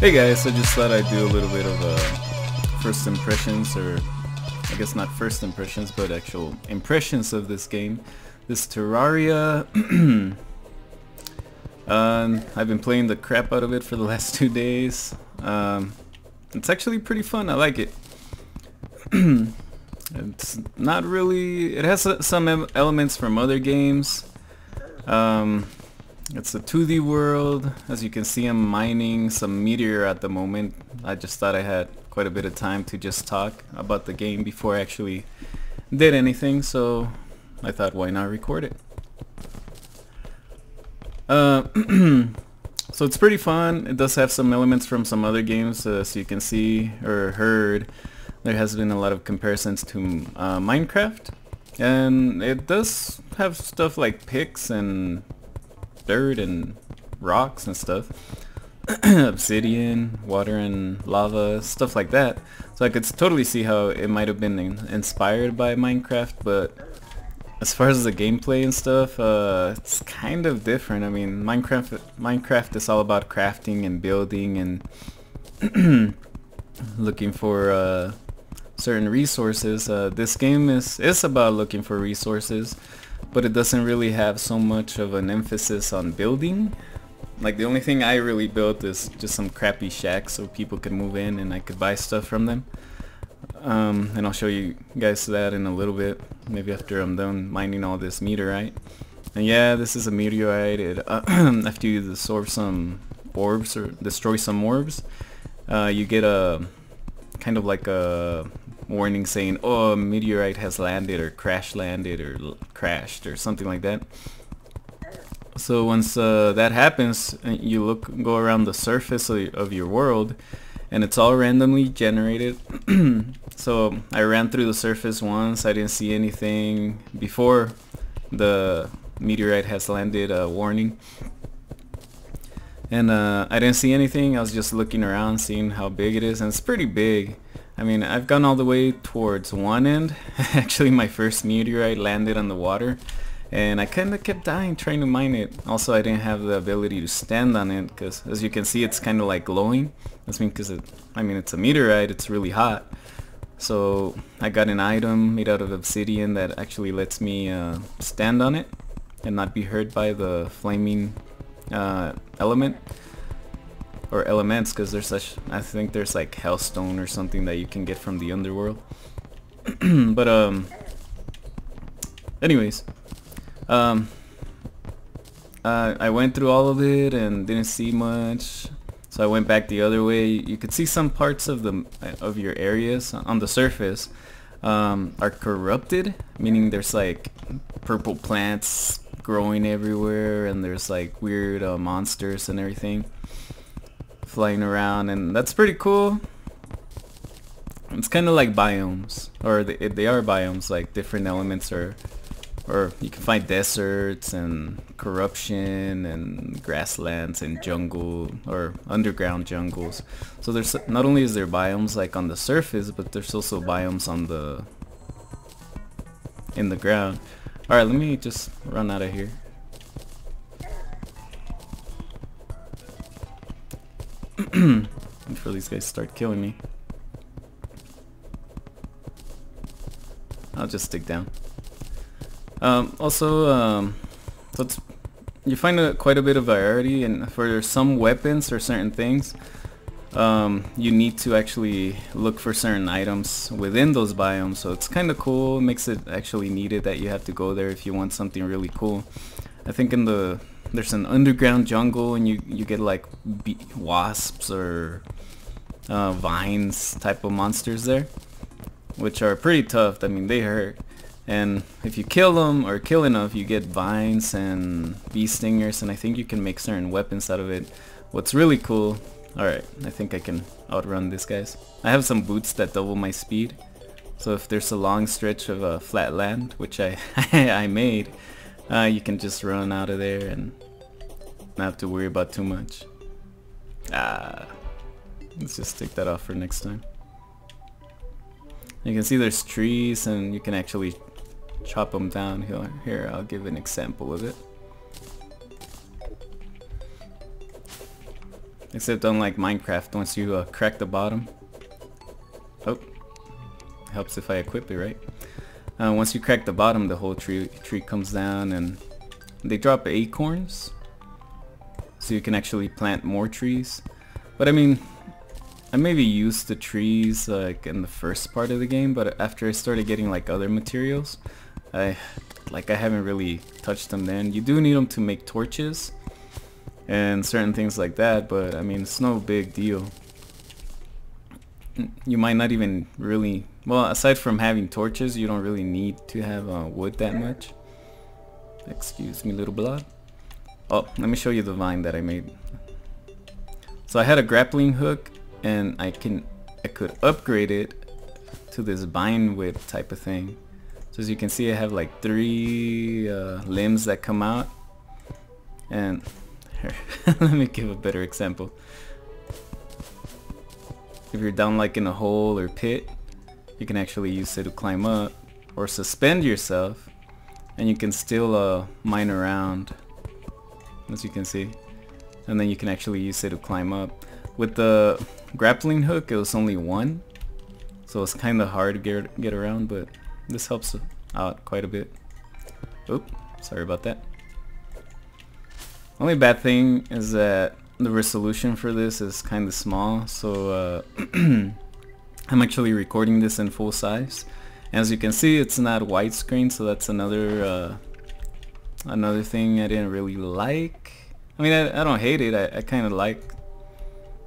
Hey guys, I just thought I'd do a little bit of first impressions, or I guess not first impressions, but actual impressions of this game. This Terraria. I've been playing the crap out of it for the last 2 days. It's actually pretty fun, I like it. It's not really, it has some elements from other games. It's a 2D world. As you can see, I'm mining some meteor at the moment. I just thought I had quite a bit of time to just talk about the game before I actually did anything, so I thought, why not record it? So it's pretty fun. It does have some elements from some other games, so you can see or heard there has been a lot of comparisons to Minecraft, and it does have stuff like picks and dirt and rocks and stuff. Obsidian, water and lava, stuff like that. So I could totally see how it might have been inspired by Minecraft, but as far as the gameplay and stuff, it's kind of different. I mean, Minecraft is all about crafting and building and looking for certain resources. This game is about looking for resources, but it doesn't really have so much of an emphasis on building. Like, the only thing I really built is just some crappy shacks so people could move in and I could buy stuff from them. And I'll show you guys that in a little bit, maybe after I'm done mining all this meteorite. And yeah, this is a meteorite. After you absorb some orbs or destroy some orbs, you get a kind of like a warning saying, oh, a meteorite has landed or crash landed or crashed or something like that. So once that happens, you go around the surface of your world, and it's all randomly generated. So I ran through the surface once. I didn't see anything before the meteorite has landed, warning. And I didn't see anything. I was just looking around, seeing how big it is, and it's pretty big. I mean, I've gone all the way towards one end. Actually, my first meteorite landed on the water, and I kind of kept dying trying to mine it. Also, I didn't have the ability to stand on it, because as you can see, it's kind of like glowing. That's because it's a meteorite, it's really hot. So I got an item made out of obsidian that actually lets me stand on it and not be hurt by the flaming element. Or elements, because I think there's like hellstone or something that you can get from the underworld. But anyways, I went through all of it and didn't see much, so I went back the other way. You could see some parts of your areas on the surface are corrupted, meaning there's like purple plants growing everywhere, and there's like weird monsters and everything flying around, and that's pretty cool. It's kind of like biomes, or they are biomes, like different elements, or you can find deserts and corruption and grasslands and jungle or underground jungles. So there's not only is there biomes like on the surface, but there's also biomes in the ground. All right, let me just run out of here. Before these guys start killing me. I'll just stick down. Also, you find quite a bit of variety, and for some weapons or certain things, you need to actually look for certain items within those biomes. So it's kind of cool. It makes it actually needed that you have to go there if you want something really cool. I think there's an underground jungle, and you get like wasps or vines type of monsters there, which are pretty tough. I mean, they hurt, and if you kill them or kill enough, you get vines and bee stingers, and I think you can make certain weapons out of it. What's really cool, alright, I think I can outrun these guys. I have some boots that double my speed, so if there's a long stretch of flat land, which I I made, you can just run out of there and not have to worry about too much. Let's just take that off for next time. You can see there's trees, and you can actually chop them down. Here, I'll give an example of it. Except unlike Minecraft, once you crack the bottom, oh, helps if I equip it right. Once you crack the bottom, the whole tree comes down, and they drop acorns, so you can actually plant more trees. But I mean, I maybe used the trees like in the first part of the game, but after I started getting like other materials, I haven't really touched them then. You do need them to make torches and certain things like that, but I mean, it's no big deal. You might not even really, well, aside from having torches, you don't really need to have wood that much. Excuse me, little blob. Oh, let me show you the vine that I made. So I had a grappling hook, and I could upgrade it to this vine whip type of thing. So as you can see, I have like 3 limbs that come out, and here, let me give a better example. If you're down like in a hole or pit, you can actually use it to climb up, or suspend yourself, and you can still mine around, as you can see, and then you can actually use it to climb up. With the grappling hook, it was only 1, so it's kind of hard to get around, but this helps out quite a bit. Oop, sorry about that. Only bad thing is that the resolution for this is kind of small, so I'm actually recording this in full size. As you can see, it's not widescreen, so that's another thing I didn't really like. I mean, I don't hate it. I kind of like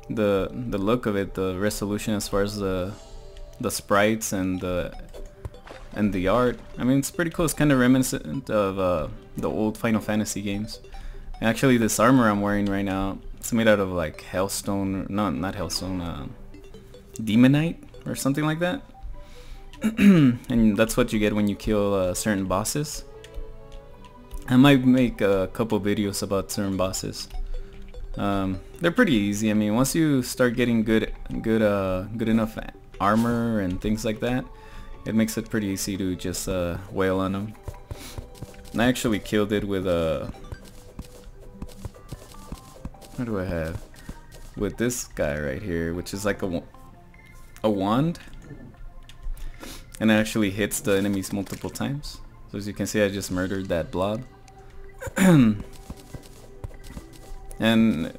the look of it, the resolution as far as the sprites and the art. I mean, it's pretty cool. It's kind of reminiscent of the old Final Fantasy games. And actually, this armor I'm wearing right now, it's made out of like hellstone, not hellstone, demonite or something like that. And that's what you get when you kill certain bosses. I might make a couple videos about certain bosses. They're pretty easy. I mean, once you start getting good enough armor and things like that, it makes it pretty easy to just wail on them. And I actually killed it with a... what do I have? With this guy right here, which is like a wand, and it actually hits the enemies multiple times. So as you can see, I just murdered that blob. And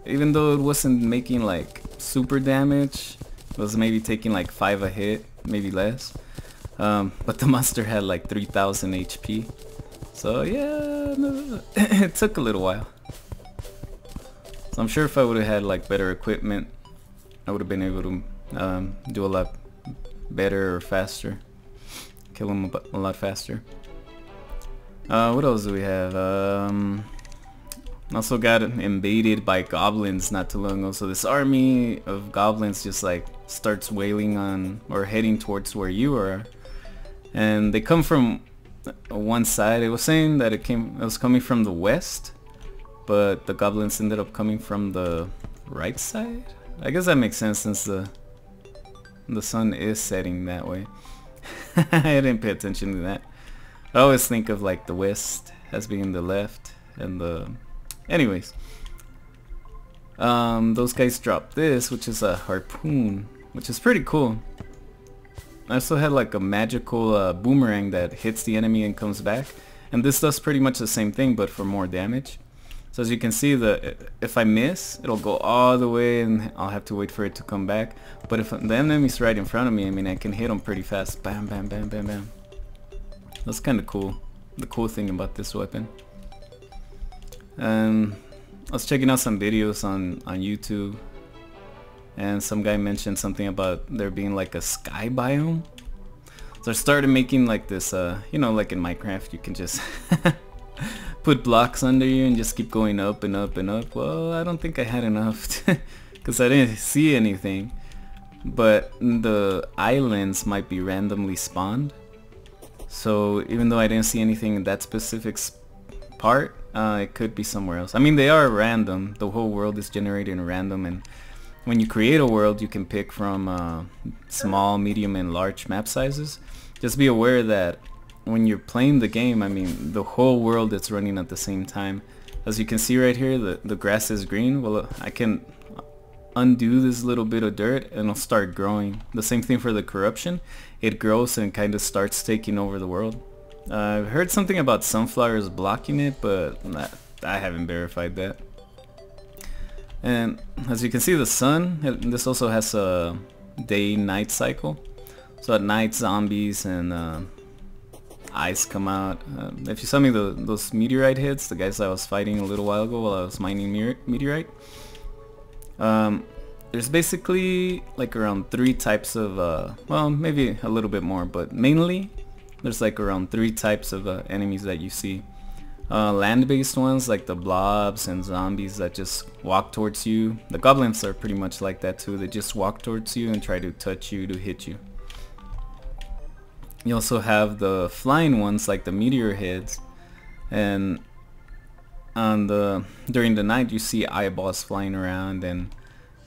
even though it wasn't making like super damage, it was maybe taking like 5 a hit, maybe less. But the monster had like 3000 HP. So yeah, no, it took a little while. So I'm sure if I would have had like better equipment, I would have been able to do a lot better or faster. Kill him a lot faster. What else do we have? Also got invaded by goblins not too long ago. So this army of goblins just like starts wailing on or heading towards where you are, and they come from one side. It was saying that it was coming from the west, but the goblins ended up coming from the right side. I guess that makes sense since the sun is setting that way. I didn't pay attention to that. I always think of like the west as being the left and the... Anyways, those guys dropped this, which is a harpoon, which is pretty cool. I also had like a magical boomerang that hits the enemy and comes back, and this does pretty much the same thing but for more damage. So as you can see, if I miss, it'll go all the way and I'll have to wait for it to come back. But if the enemy's right in front of me, I mean, I can hit them pretty fast. Bam, bam, bam, bam, bam. That's kind of cool. The cool thing about this weapon. I was checking out some videos on YouTube, and some guy mentioned something about there being like a sky biome. So I started making like this, you know, like in Minecraft, you can just put blocks under you and just keep going up and up and up. Well, I don't think I had enough because I didn't see anything. But the islands might be randomly spawned. So even though I didn't see anything in that specific part, it could be somewhere else. I mean, they are random. The whole world is generated in random, and when you create a world, you can pick from small, medium, and large map sizes. Just be aware that when you're playing the game, I mean, the whole world is running at the same time, As you can see right here, the grass is green. Well, I can undo this little bit of dirt and it'll start growing. The same thing for the corruption. It grows and kind of starts taking over the world. I've heard something about sunflowers blocking it, but I haven't verified that. And as you can see, the sun, this also has a day-night cycle. So at night, zombies and ice come out. If you saw me those meteorite hits, the guys I was fighting a little while ago while I was mining meteorite, there's basically like around 3 types of, well, maybe a little bit more, but mainly there's like around 3 types of enemies that you see. Land-based ones like the blobs and zombies that just walk towards you. The goblins are pretty much like that too. They just walk towards you and try to touch you to hit you. You also have the flying ones like the meteor heads, and during the night you see eyeballs flying around, and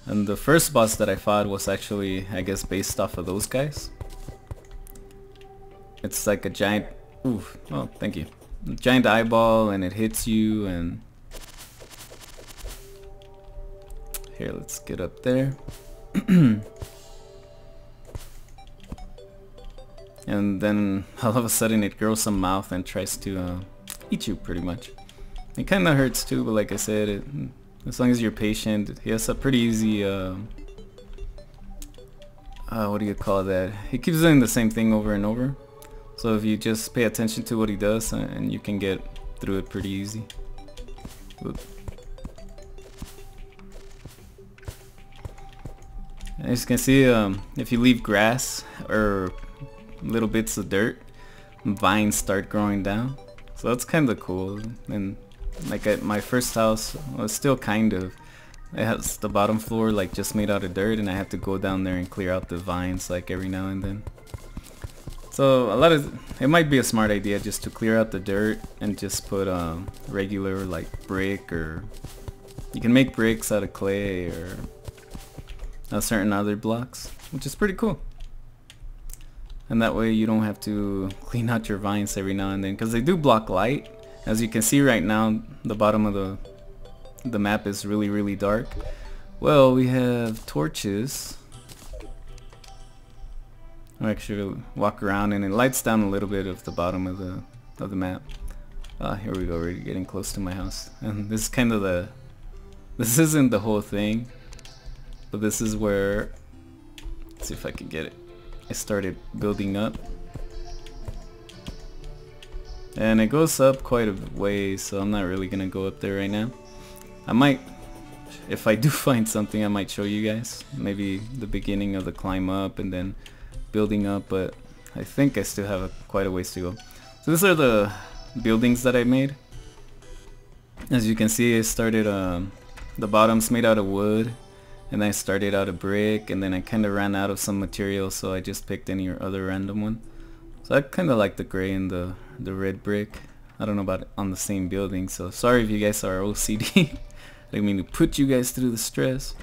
the first boss that I fought was actually, I guess, based off of those guys. It's like a giant, oof, oh thank you, a giant eyeball, and it hits you. And here, let's get up there. And then all of a sudden it grows a mouth and tries to eat you pretty much. It kind of hurts too, but like I said, as long as you're patient, he has a pretty easy, what do you call that? He keeps doing the same thing over and over. So if you just pay attention to what he does, and you can get through it pretty easy. Oop. As you can see, if you leave grass or little bits of dirt, vines start growing down, so that's kind of cool. And like at my first house, well, it's still kind of, it has the bottom floor like just made out of dirt, and I have to go down there and clear out the vines like every now and then. So it might be a smart idea just to clear out the dirt and just put regular like brick, or you can make bricks out of clay or certain other blocks, which is pretty cool. And that way you don't have to clean out your vines every now and then, because they do block light. As you can see right now, the bottom of the map is really dark. Well, we have torches. I'll actually walk around and it lights down a little bit of the bottom of the map. Here we go, we're getting close to my house. And this is kind of this isn't the whole thing, but this is where, let's see if I can get it. I started building up, and it goes up quite a way, so I'm not really gonna go up there right now. I might, if I do find something, I might show you guys, maybe the beginning of the climb up and then building up, but I think I still have quite a ways to go. So these are the buildings that I made. As you can see, I started, the bottom's made out of wood, and I started out of brick, and then I kind of ran out of some material, so I just picked any other random one. So I kind of like the gray and the red brick. I don't know about it on the same building, so sorry if you guys are OCD. I didn't mean to put you guys through the stress.